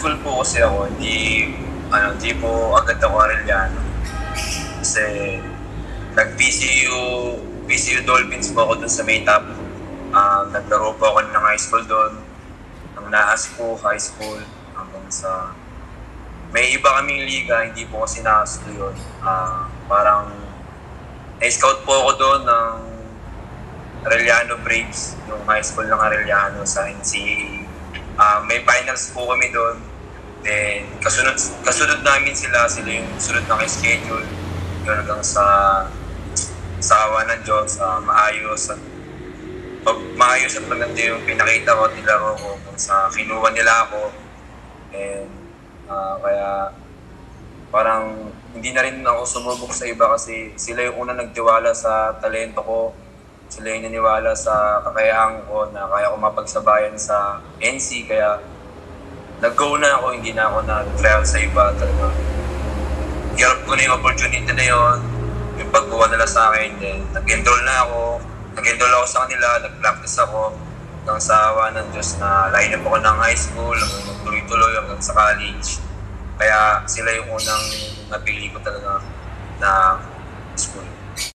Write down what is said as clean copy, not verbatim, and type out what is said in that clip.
school po kasi ako, hindi po agad ako Arellano. Kasi PCU Dolphins po ako dun sa may top. Naglaro po ako ng high school doon, ng Naas po, high school, hanggang sa... May iba kaming liga, hindi po kasi Naas ko yun. Parang na-scout po ako doon ng Arellano Braves, yung high school ng Arellano sa NCAA. May finals po kami doon. Then, kasunod namin sila yung sunod na schedule. Yun hanggang sa awa ng Diyos, maayos at maganda yung pinakita ko at nilaro ko kung sa kinuha nila ako. And kaya parang hindi na rin ako sumubok sa iba kasi sila yung unang nagtiwala sa talento ko. Sila yung naniwala sa kakayahan ko na kaya ko mapagsabayan sa NC. Kaya nag-go na ako, hindi na ako nag-trial sa iba talaga. Hirap ko na yung opportunity na yun, yung pagkuha nila sa akin. Then nag-enroll ako sa kanila, nag-practice ako hanggang sa awa ng Diyos na line up ako ng high school, tuloy-tuloy hanggang sa college. Kaya sila yung unang napili ko talaga na school.